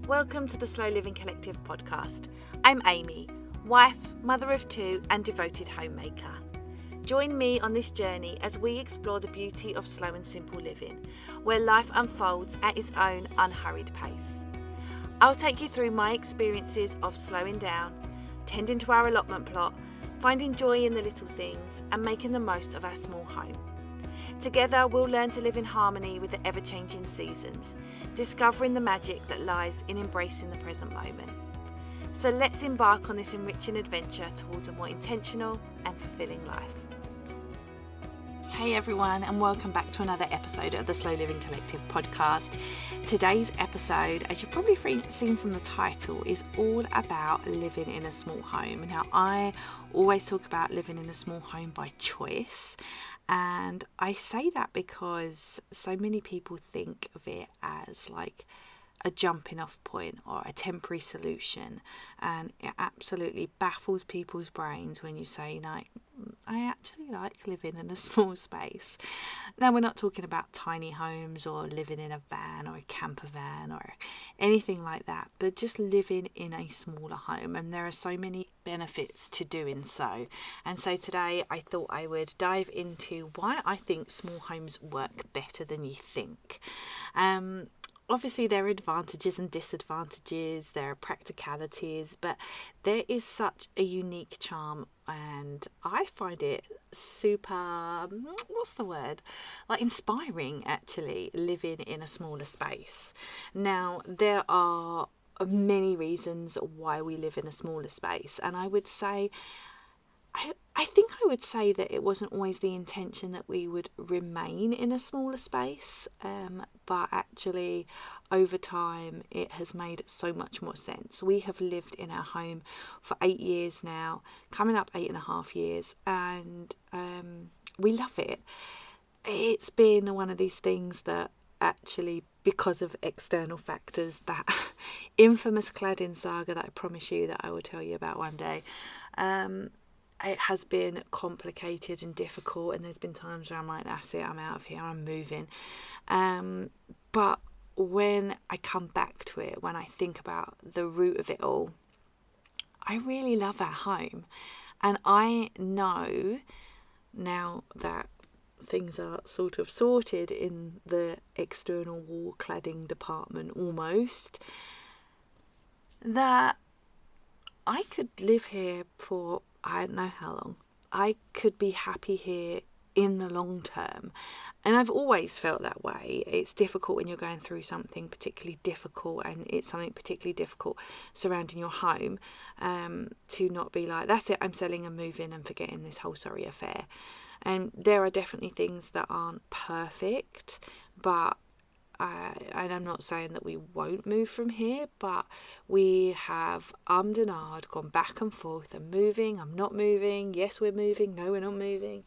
Welcome to the Slow Living Collective podcast. I'm Amy, wife, mother of two and devoted homemaker. Join me on this journey as we explore the beauty of slow and simple living, where life unfolds at its own unhurried pace. I'll take you through my experiences of slowing down, tending to our allotment plot, finding joy in the little things and making the most of our small home. Together we'll learn to live in harmony with the ever-changing seasons, discovering the magic that lies in embracing the present moment. So let's embark on this enriching adventure towards a more intentional and fulfilling life. Hey everyone, and welcome back to another episode of the Slow Living Collective podcast. Today's episode, as you've probably seen from the title, is all about living in a small home. Now, I always talk about living in a small home by choice, and I say that because so many people think of it as like a jumping off point or a temporary solution, and it absolutely baffles people's brains when you say, like, I actually like living in a small space. Now, we're not talking about tiny homes or living in a van or a camper van or anything like that, but just living in a smaller home, and there are so many benefits to doing so. And so today I thought I would dive into why I think small homes work better than you think. Obviously, there are advantages and disadvantages, there are practicalities, but there is such a unique charm, and I find it super, like inspiring actually, living in a smaller space. Now, there are many reasons why we live in a smaller space, and I would say that it wasn't always the intention that we would remain in a smaller space, but actually over time it has made so much more sense. We have lived in our home for 8 years now, coming up 8.5 years, and we love it. It's been one of these things that actually, because of external factors, that infamous cladding saga that I promise you that I will tell you about one day, it has been complicated and difficult, and there's been times where I'm like, that's it, I'm out of here, I'm moving. But when I come back to it, when I think about the root of it all, I really love our home. And I know now that things are sort of sorted in the external wall cladding department almost, that I could live here for I don't know how long. I could be happy here in the long term. And I've always felt that way. It's difficult when you're going through something particularly difficult, and it's something particularly difficult surrounding your home, to not be like, that's it, I'm selling and moving and forgetting this whole sorry affair. And there are definitely things that aren't perfect, but and I'm not saying that we won't move from here, but we have ummed and ahed, gone back and forth. I'm moving, I'm not moving, yes we're moving, no we're not moving,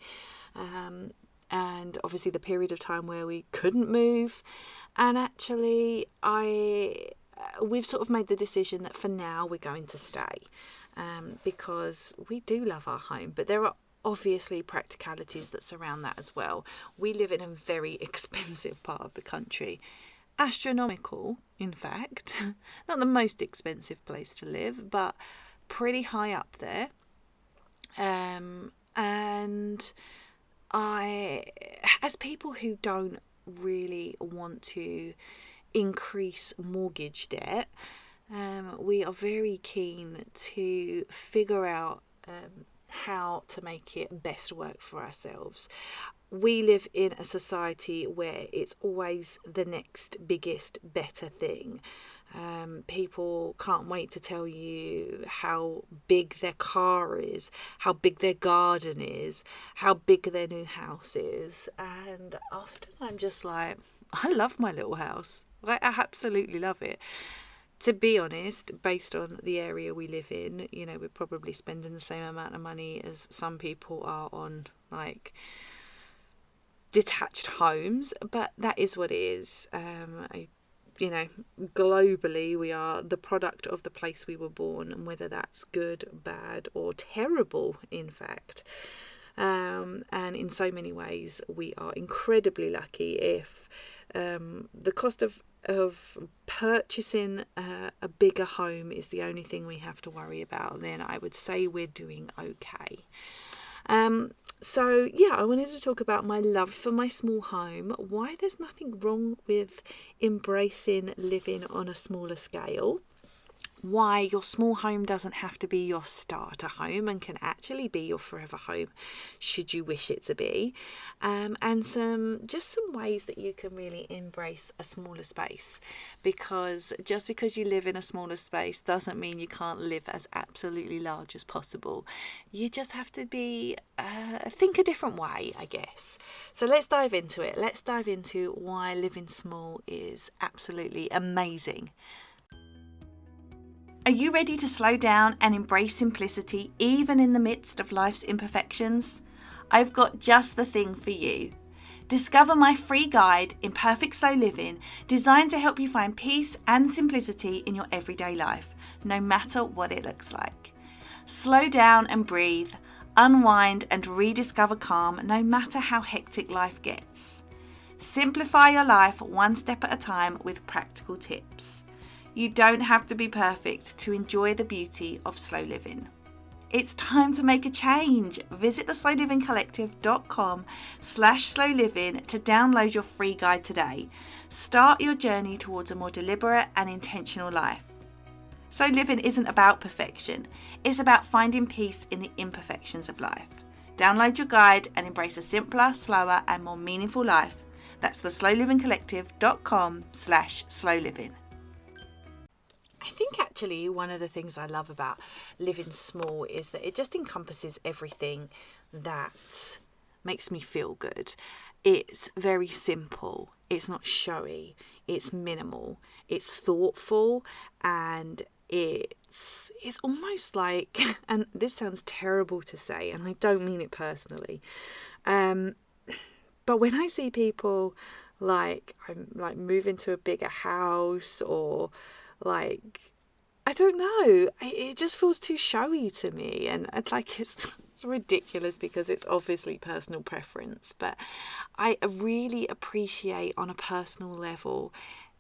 and obviously the period of time where we couldn't move, and actually we've sort of made the decision that for now we're going to stay, because we do love our home, but there are obviously practicalities that surround that as well. We live in a very expensive part of the country, astronomical in fact, not the most expensive place to live, but pretty high up there. And as people who don't really want to increase mortgage debt, we are very keen to figure out how to make it best work for ourselves. We live in a society where it's always the next biggest, better thing. People can't wait to tell you how big their car is, how big their garden is, how big their new house is. And often I'm just like, I love my little house. Like, I absolutely love it. To be honest, based on the area we live in, you know, we're probably spending the same amount of money as some people are on, like, detached homes, but that is what it is. Globally, we are the product of the place we were born, and whether that's good, bad, or terrible, in fact. And in so many ways, we are incredibly lucky if The cost of purchasing a bigger home is the only thing we have to worry about, then I would say we're doing okay. So yeah, I wanted to talk about my love for my small home, why there's nothing wrong with embracing living on a smaller scale, why your small home doesn't have to be your starter home and can actually be your forever home should you wish it to be, and some ways that you can really embrace a smaller space, because just because you live in a smaller space doesn't mean you can't live as absolutely large as possible. You just have to be think a different way, I guess. So let's dive into it. Let's dive into why living small is absolutely amazing. Are you ready to slow down and embrace simplicity even in the midst of life's imperfections? I've got just the thing for you. Discover my free guide, Imperfect Slow Living, designed to help you find peace and simplicity in your everyday life, no matter what it looks like. Slow down and breathe, unwind and rediscover calm no matter how hectic life gets. Simplify your life one step at a time with practical tips. You don't have to be perfect to enjoy the beauty of slow living. It's time to make a change. Visit theslowlivingcollective.com/slowliving to download your free guide today. Start your journey towards a more deliberate and intentional life. Slow living isn't about perfection. It's about finding peace in the imperfections of life. Download your guide and embrace a simpler, slower and more meaningful life. That's theslowlivingcollective.com/slowliving. I think actually one of the things I love about living small is that it just encompasses everything that makes me feel good. It's very simple, it's not showy, it's minimal, it's thoughtful, and it's almost like, and this sounds terrible to say and I don't mean it personally, but when I see people like move into a bigger house, or like, I don't know, it just feels too showy to me, and it's ridiculous because it's obviously personal preference, but I really appreciate on a personal level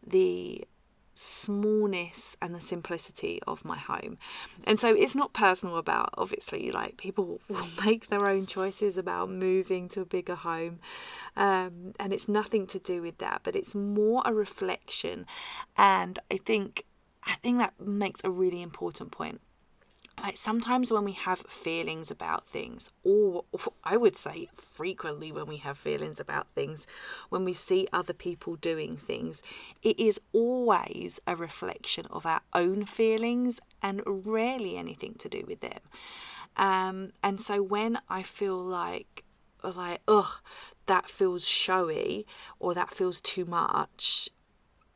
the smallness and the simplicity of my home. And so it's not personal about, obviously, like, people will make their own choices about moving to a bigger home, and it's nothing to do with that, but it's more a reflection. And I think that makes a really important point. Like, sometimes when we have feelings about things, or I would say frequently when we have feelings about things, when we see other people doing things, it is always a reflection of our own feelings and rarely anything to do with them. And so when I feel like, that feels showy or that feels too much,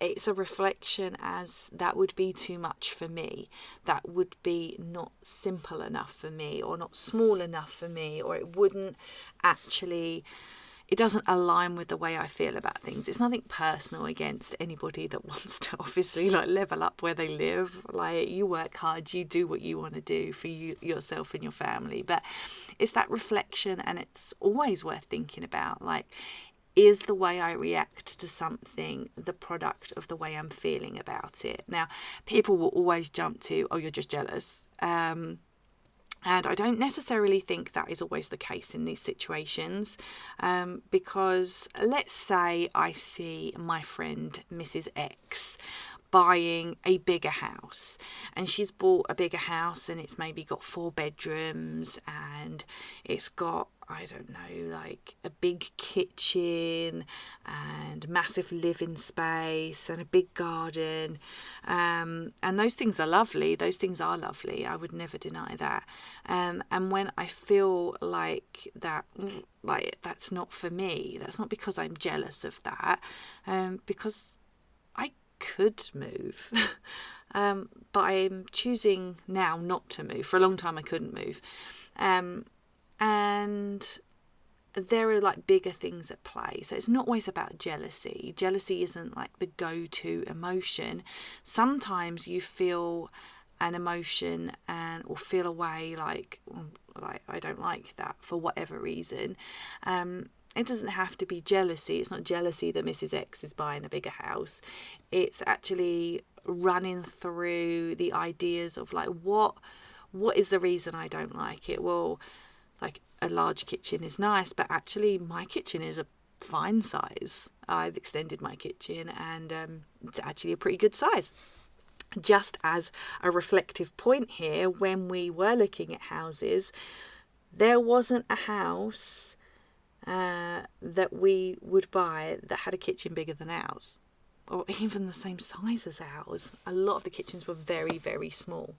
it's a reflection as that would be too much for me. That would be not simple enough for me, or not small enough for me, or it doesn't align with the way I feel about things. It's nothing personal against anybody that wants to obviously level up where they live. Like, you work hard, you do what you want to do for you, yourself and your family. But it's that reflection, and it's always worth thinking about, like, is the way I react to something the product of the way I'm feeling about it? Now, people will always jump to, oh, you're just jealous. And I don't necessarily think that is always the case in these situations, because let's say I see my friend Mrs. X buying a bigger house, and she's bought a bigger house, and it's maybe got 4 bedrooms, and it's got, I don't know, like a big kitchen and massive living space and a big garden, and those things are lovely. I would never deny that. And when I feel like that, like, that's not for me, that's not because I'm jealous of that, because I could move, but I'm choosing now not to move. For a long time I couldn't move, and there are like bigger things at play. So it's not always about jealousy. Jealousy isn't like the go-to emotion. Sometimes you feel an emotion or feel a way like I don't like that for whatever reason, it doesn't have to be jealousy. It's not jealousy that Mrs. X is buying a bigger house. It's actually running through the ideas of like, what is the reason I don't like it? Well, like, a large kitchen is nice, but actually my kitchen is a fine size. I've extended my kitchen, and it's actually a pretty good size. Just as a reflective point here, when we were looking at houses, there wasn't a house that we would buy that had a kitchen bigger than ours, or even the same size as ours. A lot of the kitchens were very, very small.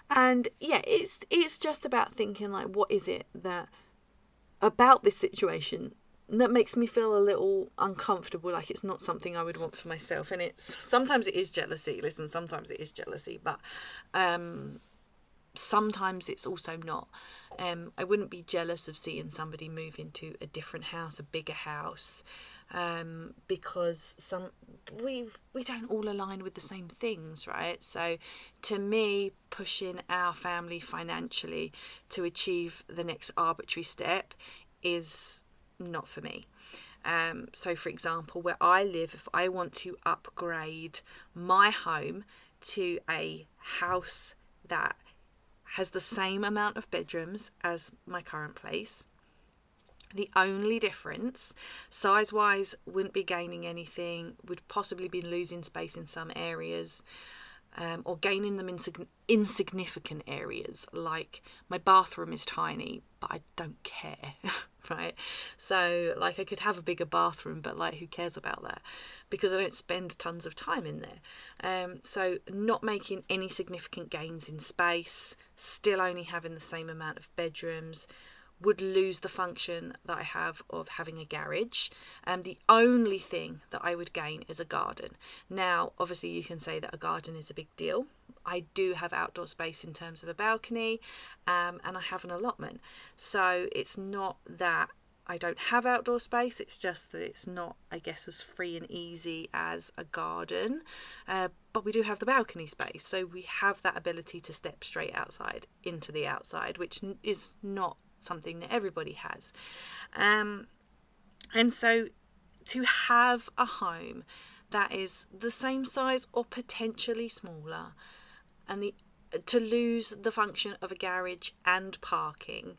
And yeah, it's just about thinking like, what is it that about this situation that makes me feel a little uncomfortable, like it's not something I would want for myself. And sometimes it is jealousy. Listen, sometimes it is jealousy, but sometimes it's also not. I wouldn't be jealous of seeing somebody move into a different house, a bigger house, because we don't all align with the same things, right? So to me, pushing our family financially to achieve the next arbitrary step is not for me. So for example, where I live, if I want to upgrade my home to a house that has the same amount of bedrooms as my current place, the only difference, size-wise, wouldn't be gaining anything, would possibly be losing space in some areas, or gaining them in insignificant areas. Like, my bathroom is tiny, but I don't care, right? So, like, I could have a bigger bathroom, but, like, who cares about that? Because I don't spend tons of time in there. So, not making any significant gains in space, still only having the same amount of bedrooms, would lose the function that I have of having a garage. The only thing that I would gain is a garden. Now, obviously you can say that a garden is a big deal. I do have outdoor space in terms of a balcony, and I have an allotment. So it's not that I don't have outdoor space, it's just that it's not, I guess, as free and easy as a garden. But we do have the balcony space, so we have that ability to step straight outside into the outside, which is not something that everybody has. And so to have a home that is the same size or potentially smaller, and to lose the function of a garage and parking,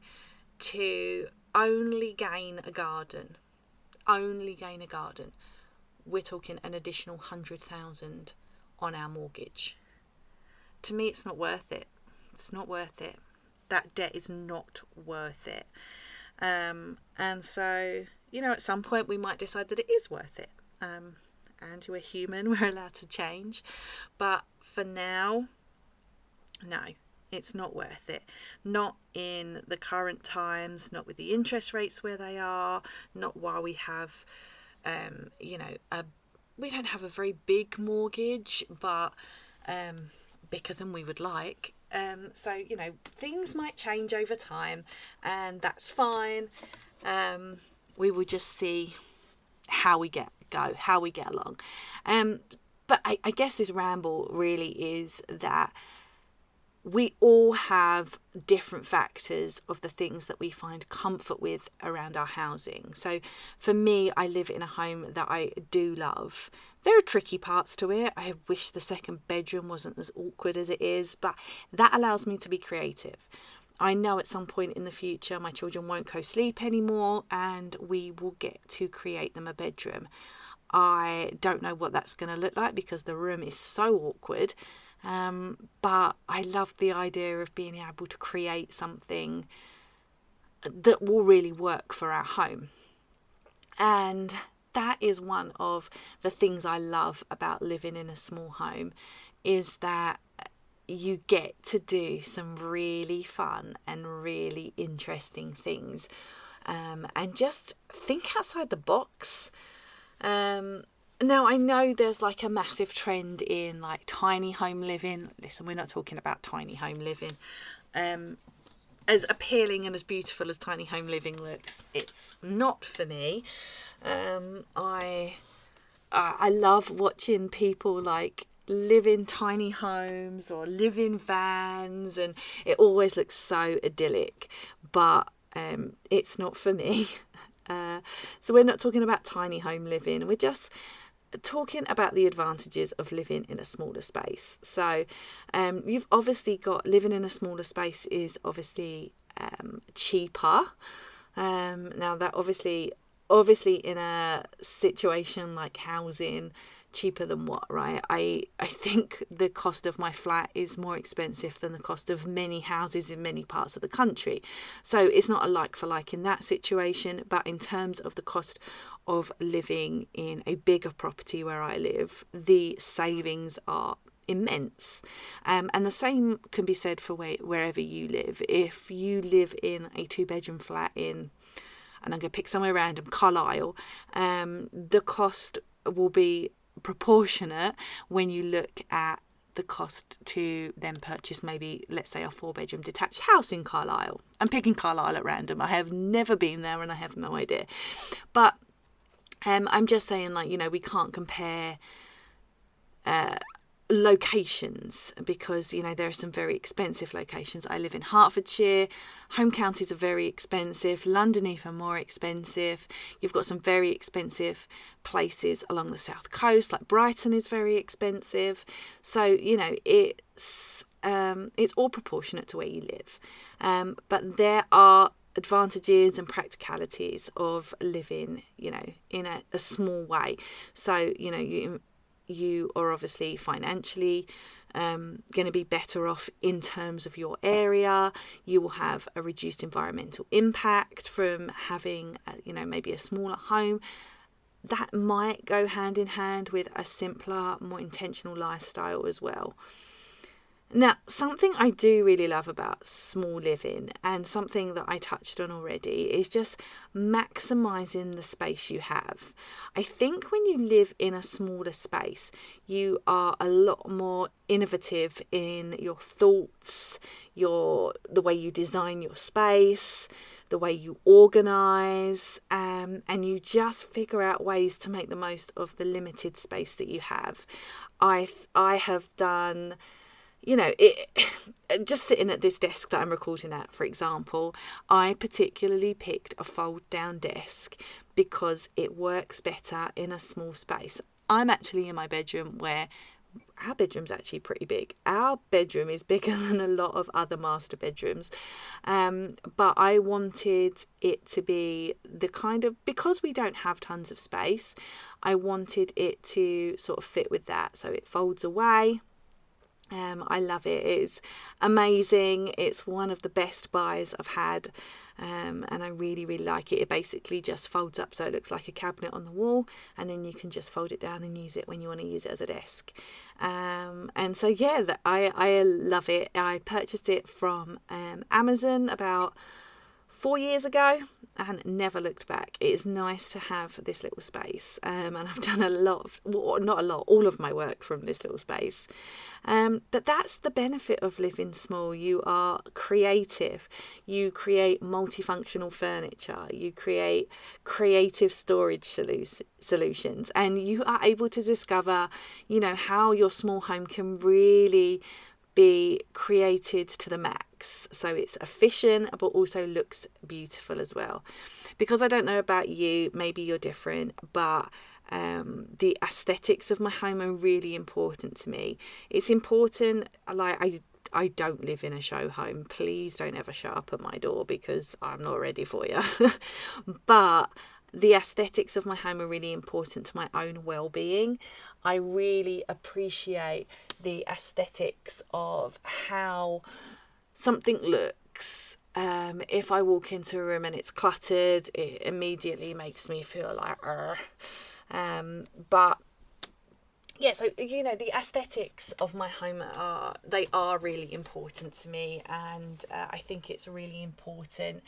to only gain a garden, we're talking an additional 100,000 on our mortgage. To me, it's not worth it. It's not worth it. That debt is not worth it. And so, at some point we might decide that it is worth it. And we're human, we're allowed to change. But for now, no, it's not worth it. Not in the current times, not with the interest rates where they are, not while we have, we don't have a very big mortgage, but bigger than we would like. So things might change over time, and that's fine. We will just see how we get along. But I guess this ramble really is that we all have different factors of the things that we find comfort with around our housing. So for me, I live in a home that I do love. There are tricky parts to it. I wish the second bedroom wasn't as awkward as it is, but that allows me to be creative. I know at some point in the future my children won't co-sleep anymore, and we will get to create them a bedroom. I don't know what that's going to look like because the room is so awkward. But I love the idea of being able to create something that will really work for our home. And that is one of the things I love about living in a small home, is that you get to do some really fun and really interesting things, and just think outside the box. Now, I know there's like a massive trend in like tiny home living. Listen, we're not talking about tiny home living. As appealing and as beautiful as tiny home living looks, it's not for me. I love watching people like live in tiny homes or live in vans, and it always looks so idyllic, but it's not for me. So we're not talking about tiny home living. We're just talking about the advantages of living in a smaller space. So you've obviously got living in a smaller space is obviously cheaper. Now that obviously in a situation like housing, cheaper than what, right? I think the cost of my flat is more expensive than the cost of many houses in many parts of the country. So it's not a like for like in that situation, but in terms of the cost of living in a bigger property where I live, the savings are immense. And the same can be said for wherever you live. If you live in a 2-bedroom flat in, and I'm going to pick somewhere random, Carlisle, the cost will be proportionate when you look at the cost to then purchase maybe, let's say, a 4-bedroom detached house in Carlisle. I'm picking Carlisle at random. I have never been there and I have no idea. But I'm just saying, like, you know, we can't compare locations because, you know, there are some very expensive locations. I live in Hertfordshire. Home counties are very expensive. London even more expensive. You've got some very expensive places along the south coast, like Brighton is very expensive. So, you know, it's all proportionate to where you live. But there are advantages and practicalities of living, you know, in a small way. So, you know, you are obviously financially going to be better off in terms of your area. You will have a reduced environmental impact from having, you know, maybe a smaller home. That might go hand in hand with a simpler, more intentional lifestyle as well. Now, something I do really love about small living, and something that I touched on already, is just maximising the space you have. I think when you live in a smaller space, you are a lot more innovative in your thoughts, the way you design your space, the way you organise, and you just figure out ways to make the most of the limited space that you have. I have done, you know, just sitting at this desk that I'm recording at, for example, I particularly picked a fold down desk because it works better in a small space. I'm actually in my bedroom, where our bedroom's actually pretty big. Our bedroom is bigger than a lot of other master bedrooms. But I wanted it to be the kind of, because we don't have tons of space, I wanted it to sort of fit with that. So it folds away. I love it. It's amazing. It's one of the best buys I've had, and I really, really like it. It basically just folds up so it looks like a cabinet on the wall, and then you can just fold it down and use it when you want to use it as a desk. And so, yeah, I love it. I purchased it from Amazon about 4 years ago and never looked back. It is nice to have this little space, and I've done all of my work from this little space. But that's the benefit of living small. You are creative. You create multifunctional furniture. You create creative storage solutions, and you are able to discover, you know, how your small home can really be created to the max. So it's efficient, but also looks beautiful as well. Because I don't know about you, maybe you're different, but the aesthetics of my home are really important to me. It's important, like, I don't live in a show home. Please don't ever show up at my door because I'm not ready for you. But the aesthetics of my home are really important to my own well-being. I really appreciate the aesthetics of how something looks. If I walk into a room and it's cluttered, it immediately makes me feel like, but yeah, so, you know, the aesthetics of my home are really important to me, and I think it's really important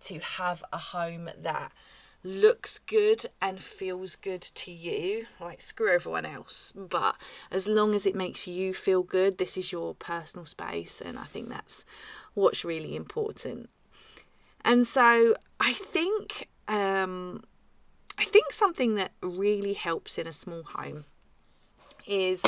to have a home that looks good and feels good to you. Like, screw everyone else, but as long as it makes you feel good, this is your personal space, and I think that's what's really important. And so I think something that really helps in a small home is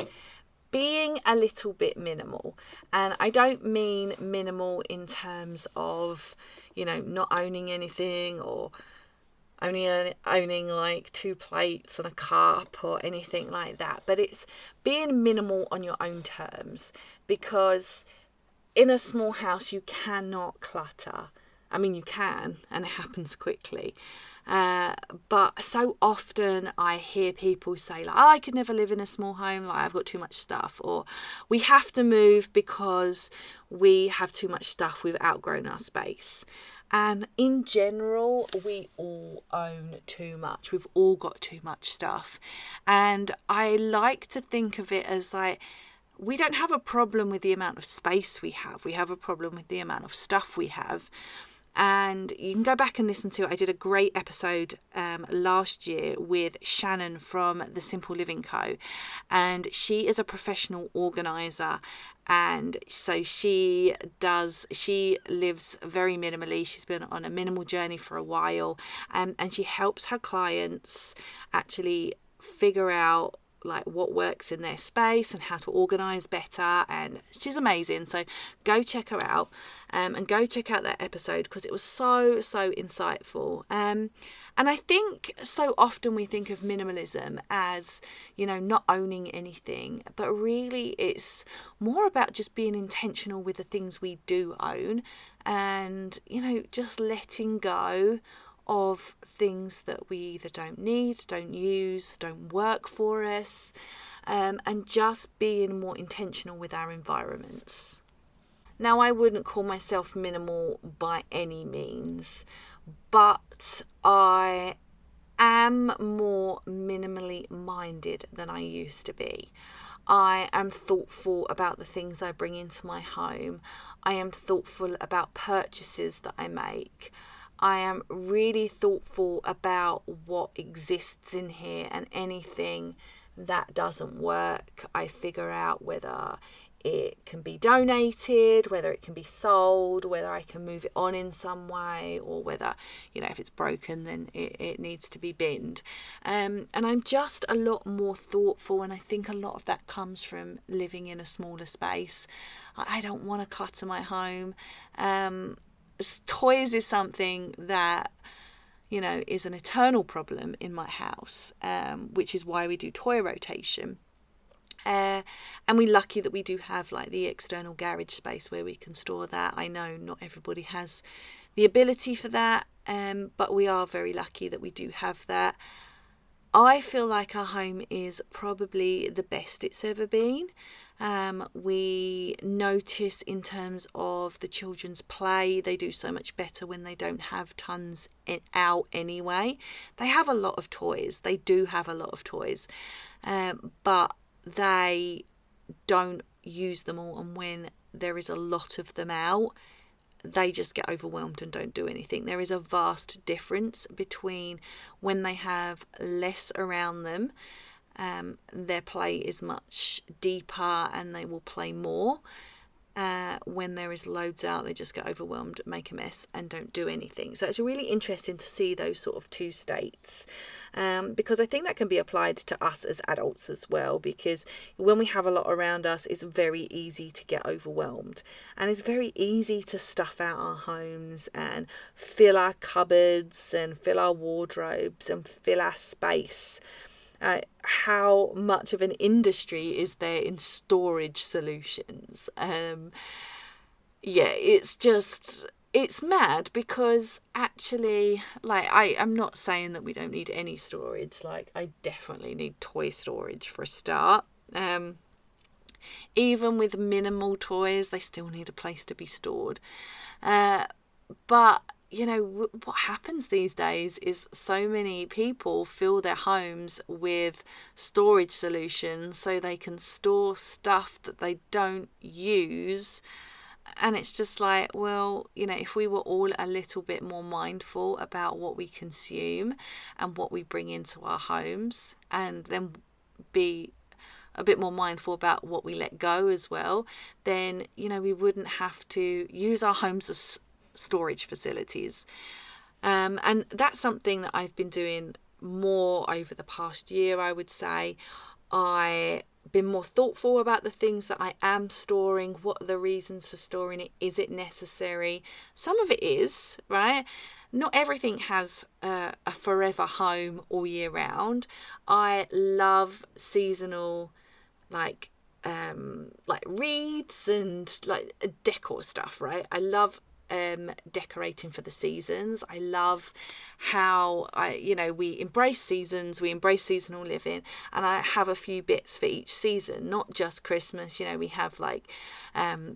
being a little bit minimal. And I don't mean minimal in terms of, you know, not owning anything or only owning like 2 plates and a cup or anything like that, but it's being minimal on your own terms, because in a small house you cannot clutter. I mean, you can, and it happens quickly. But so often I hear people say, like, oh, I could never live in a small home, like I've got too much stuff, or we have to move because we have too much stuff, we've outgrown our space. And in general, we all own too much. We've all got too much stuff. And I like to think of it as like, we don't have a problem with the amount of space we have a problem with the amount of stuff we have. And you can go back and listen to it. I did a great episode last year with Shannon from the Simple Living Co. And she is a professional organizer. And so she lives very minimally. She's been on a minimal journey for a while. And she helps her clients actually figure out like what works in their space and how to organize better, and she's amazing. So go check her out, and go check out that episode, because it was so insightful. And I think so often we think of minimalism as, not owning anything, but really it's more about just being intentional with the things we do own, and just letting go of things that we either don't need, don't use, don't work for us, and just being more intentional with our environments. Now, I wouldn't call myself minimal by any means, but I am more minimally minded than I used to be. I am thoughtful about the things I bring into my home. I am thoughtful about purchases that I make. I am really thoughtful about what exists in here, and anything that doesn't work, I figure out whether it can be donated, whether it can be sold, whether I can move it on in some way, or whether, if it's broken, then it needs to be binned. And I'm just a lot more thoughtful, and I think a lot of that comes from living in a smaller space. I don't want to clutter my home. Toys is something that is an eternal problem in my house, which is why we do toy rotation, and we're lucky that we do have like the external garage space where we can store that. I know not everybody has the ability for that, but we are very lucky that we do have that. I feel like our home is probably the best it's ever been. We notice in terms of the children's play, they do so much better when they don't have tons out anyway. They have a lot of toys. They do have a lot of toys, but they don't use them all. And when there is a lot of them out, they just get overwhelmed and don't do anything. There is a vast difference between when they have less around them. Their play is much deeper and they will play more. When there is loads out, they just get overwhelmed, make a mess and don't do anything. So it's really interesting to see those sort of two states, because I think that can be applied to us as adults as well, because when we have a lot around us, it's very easy to get overwhelmed, and it's very easy to stuff out our homes and fill our cupboards and fill our wardrobes and fill our space. How much of an industry is there in storage solutions? It's mad, because actually, like, I'm not saying that we don't need any storage. Like, I definitely need toy storage for a start. Even with minimal toys, they still need a place to be stored. But what happens these days is so many people fill their homes with storage solutions so they can store stuff that they don't use. And it's just like, well, if we were all a little bit more mindful about what we consume and what we bring into our homes, and then be a bit more mindful about what we let go as well, then, we wouldn't have to use our homes as storage facilities. And that's something that I've been doing more over the past year, I would say. been more thoughtful about the things that I am storing. What are the reasons for storing it? Is it necessary? Some of it is, right? Not everything has a forever home all year round. I love seasonal, like wreaths and like decor stuff, right? I love decorating for the seasons. I love how we embrace seasons, we embrace seasonal living, and I have a few bits for each season, not just Christmas. We have like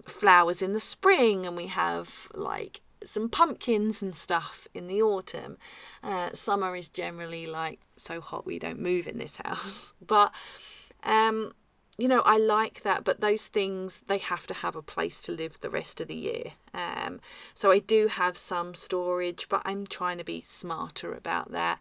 flowers in the spring, and we have like some pumpkins and stuff in the autumn. Summer is generally like so hot we don't move in this house, but I like that, but those things, they have to have a place to live the rest of the year. So I do have some storage, but I'm trying to be smarter about that.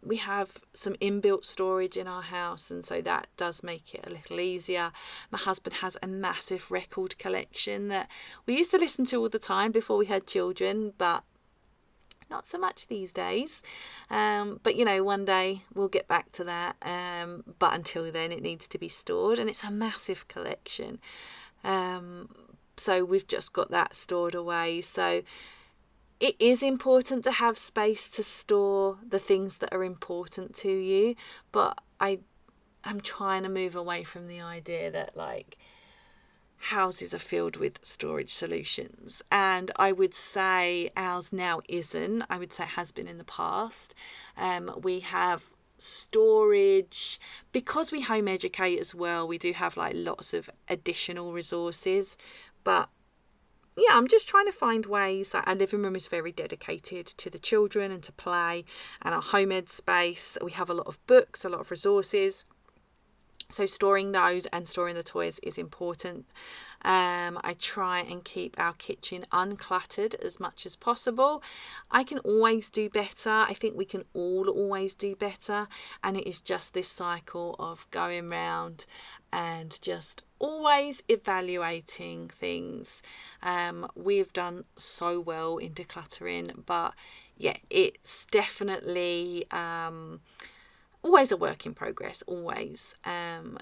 We have some inbuilt storage in our house, and so that does make it a little easier. My husband has a massive record collection that we used to listen to all the time before we had children, but not so much these days. But one day we'll get back to that. But until then, it needs to be stored, and it's a massive collection. So we've just got that stored away. So it is important to have space to store the things that are important to you. But I'm trying to move away from the idea that like houses are filled with storage solutions, and I would say ours now isn't. I would say it has been in the past. We have storage because we home educate as well. We do have like lots of additional resources, but yeah, I'm just trying to find ways. Our living room is very dedicated to the children and to play, and our home ed space, we have a lot of books, a lot of resources. So storing those and storing the toys is important. I try and keep our kitchen uncluttered as much as possible. I can always do better. I think we can all always do better. And it is just this cycle of going round and just always evaluating things. We've done so well in decluttering, but yeah, it's definitely always a work in progress, always.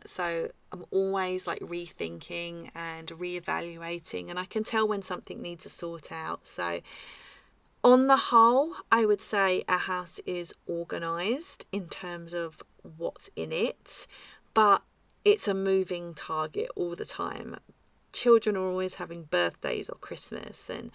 So I'm always like rethinking and reevaluating, and I can tell when something needs a sort out. So on the whole, I would say our house is organised in terms of what's in it, but it's a moving target all the time. Children are always having birthdays or Christmas, and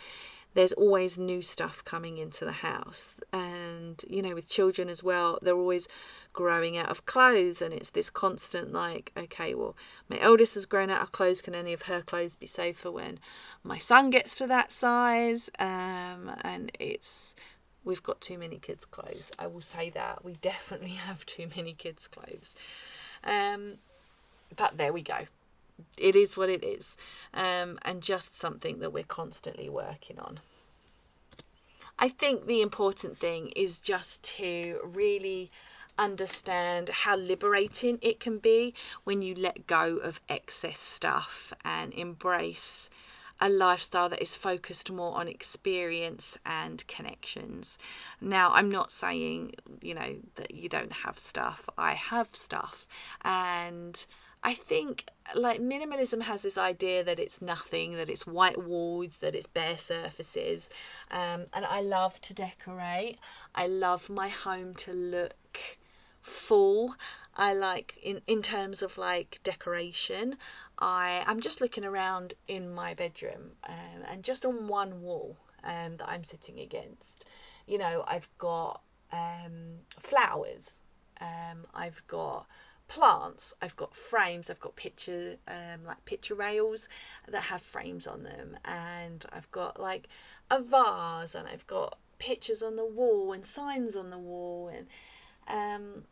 there's always new stuff coming into the house. And with children as well, they're always growing out of clothes, and it's this constant like, okay, well, my eldest has grown out of clothes, can any of her clothes be safe for when my son gets to that size? And we've got too many kids' clothes. I will say that we definitely have too many kids' clothes. But there we go. It is what it is, and just something that we're constantly working on. I think the important thing is just to really understand how liberating it can be when you let go of excess stuff and embrace a lifestyle that is focused more on experience and connections. Now, I'm not saying, that you don't have stuff. I have stuff, and I think like minimalism has this idea that it's nothing, that it's white walls, that it's bare surfaces. And I love to decorate. I love my home to look full. I like in terms of like decoration, I'm just looking around in my bedroom, and just on one wall that I'm sitting against, I've got flowers, I've got plants, I've got frames, I've got picture rails that have frames on them, and I've got like a vase, and I've got pictures on the wall and signs on the wall, and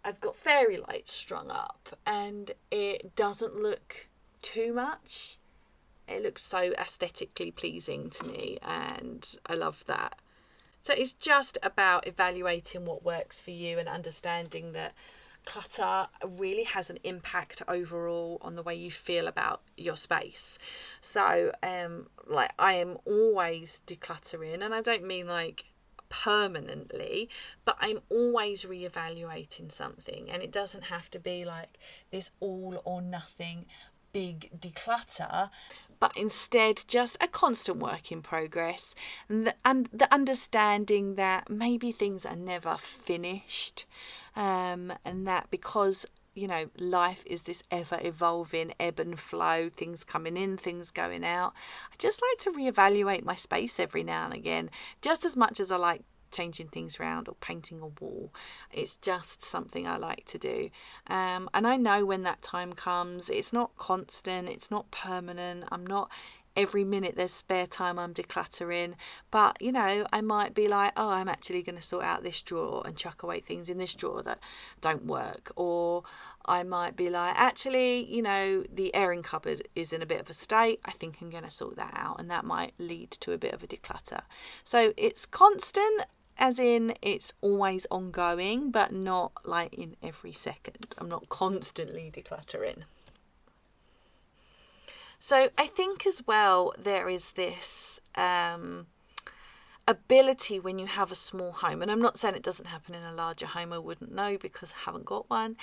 I've got fairy lights strung up, and it doesn't look too much. It looks so aesthetically pleasing to me, and I love that. So it's just about evaluating what works for you and understanding that clutter really has an impact overall on the way you feel about your space. So I am always decluttering, and I don't mean like permanently, but I'm always reevaluating something, and it doesn't have to be like this all or nothing big declutter, but instead just a constant work in progress, and the understanding that maybe things are never finished, and that because life is this ever evolving ebb and flow, things coming in, things going out. I just like to reevaluate my space every now and again, just as much as I like changing things around or painting a wall. It's just something I like to do, and I know when that time comes, it's not constant, it's not permanent. I'm not every minute there's spare time I'm decluttering, but I might be like, oh, I'm actually going to sort out this drawer and chuck away things in this drawer that don't work. Or I might be like, actually, the airing cupboard is in a bit of a state, I think I'm going to sort that out, and that might lead to a bit of a declutter. So it's constant, as in it's always ongoing, but not like in every second. I'm not constantly decluttering. So I think as well there is this ability when you have a small home, and I'm not saying it doesn't happen in a larger home, I wouldn't know because I haven't got one,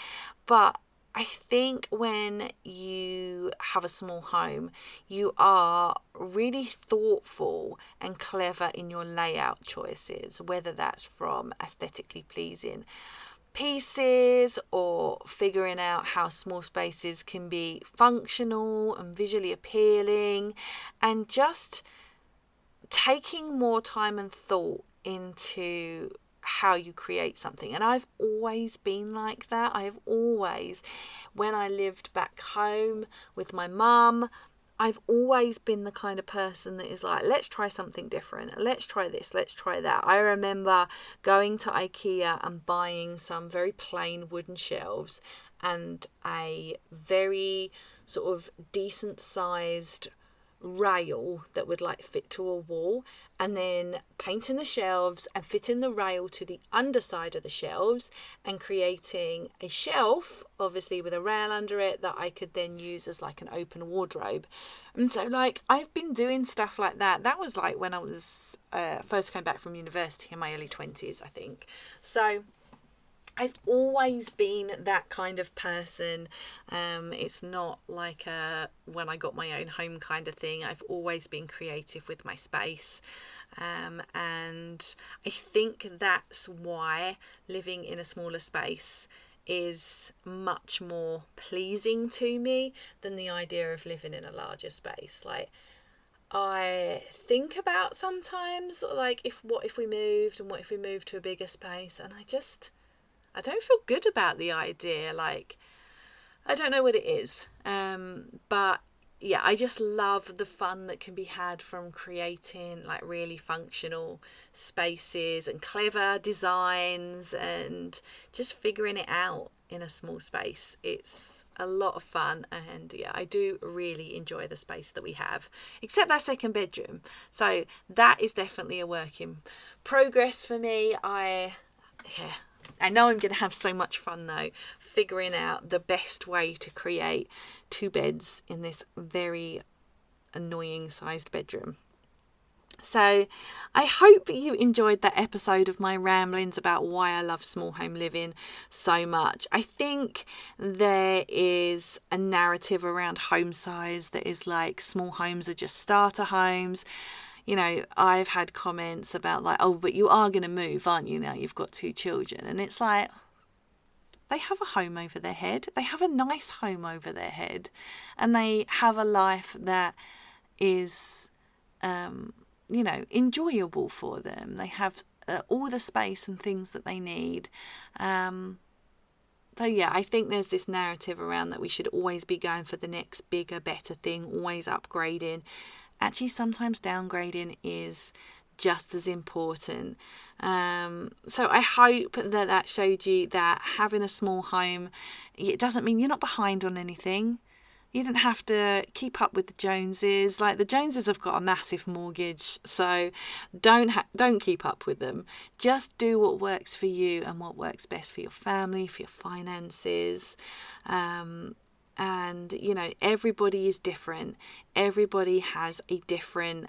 but I think when you have a small home, you are really thoughtful and clever in your layout choices, whether that's from aesthetically pleasing pieces or figuring out how small spaces can be functional and visually appealing, and just taking more time and thought into how you create something. And I've always been like that. I've always, when I lived back home with my mum, I've always been the kind of person that is like, let's try something different. Let's try this. Let's try that. I remember going to IKEA and buying some very plain wooden shelves and a very sort of decent sized rail that would like fit to a wall, and then painting the shelves and fitting the rail to the underside of the shelves and creating a shelf, obviously with a rail under it, that I could then use as like an open wardrobe. And so like I've been doing stuff like that. That was like when I was first came back from university in my early 20s, I think. So I've always been that kind of person. It's not like a when I got my own home kind of thing. I've always been creative with my space. And I think that's why living in a smaller space is much more pleasing to me than the idea of living in a larger space. Like, I think about sometimes, like, what if we moved, and what if we moved to a bigger space, and I don't feel good about the idea. Like, I don't know what it is. But yeah, I just love the fun that can be had from creating like really functional spaces and clever designs and just figuring it out in a small space. It's a lot of fun, and yeah, I do really enjoy the space that we have, except that second bedroom. So that is definitely a work in progress for me. I know I'm going to have so much fun though, figuring out the best way to create two beds in this very annoying sized bedroom. So I hope you enjoyed that episode of my ramblings about why I love small home living so much. I think there is a narrative around home size that is like small homes are just starter homes. I've had comments about like, oh, but you are going to move, aren't you, now you've got two children? And it's like, they have a home over their head. They have a nice home over their head. And they have a life that is, enjoyable for them. They have all the space and things that they need. So yeah, I think there's this narrative around that we should always be going for the next bigger, better thing, always upgrading. Actually, sometimes downgrading is just as important. So I hope that showed you that having a small home, it doesn't mean you're not behind on anything. You don't have to keep up with the Joneses. Like, the Joneses have got a massive mortgage, so don't keep up with them. Just do what works for you and what works best for your family, for your finances. And everybody is different. Everybody has a different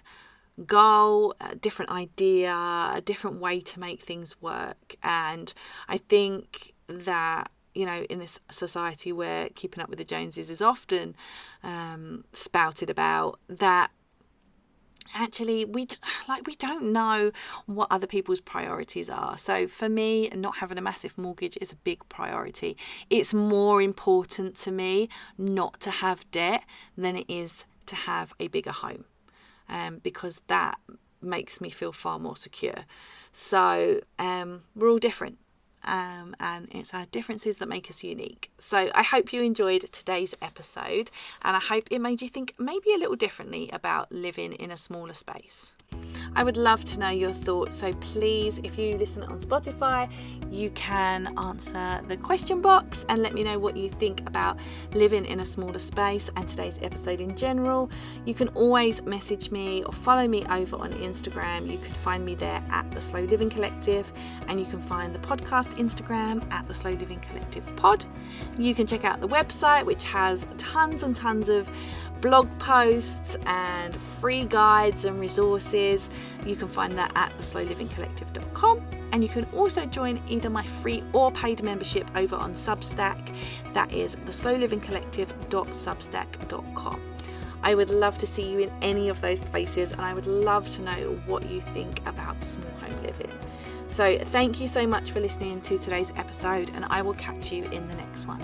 goal, a different idea, a different way to make things work. And I think that, in this society where keeping up with the Joneses is often spouted about, that actually we don't know what other people's priorities are. So for me, not having a massive mortgage is a big priority. It's more important to me not to have debt than it is to have a bigger home, because that makes me feel far more secure. So we're all different. And it's our differences that make us unique. So I hope you enjoyed today's episode, and I hope it made you think maybe a little differently about living in a smaller space. I would love to know your thoughts, so please, if you listen on Spotify, you can answer the question box and let me know what you think about living in a smaller space and today's episode in general. You can always message me or follow me over on Instagram. You can find me there at The Slow Living Collective, and you can find the podcast Instagram at The Slow Living Collective Pod. You can check out the website, which has tons and tons of blog posts and free guides and resources. You can find that at theslowlivingcollective.com, and you can also join either my free or paid membership over on Substack. That is theslowlivingcollective.substack.com. I would love to see you in any of those places, and I would love to know what you think about small home living. So thank you so much for listening to today's episode, and I will catch you in the next one.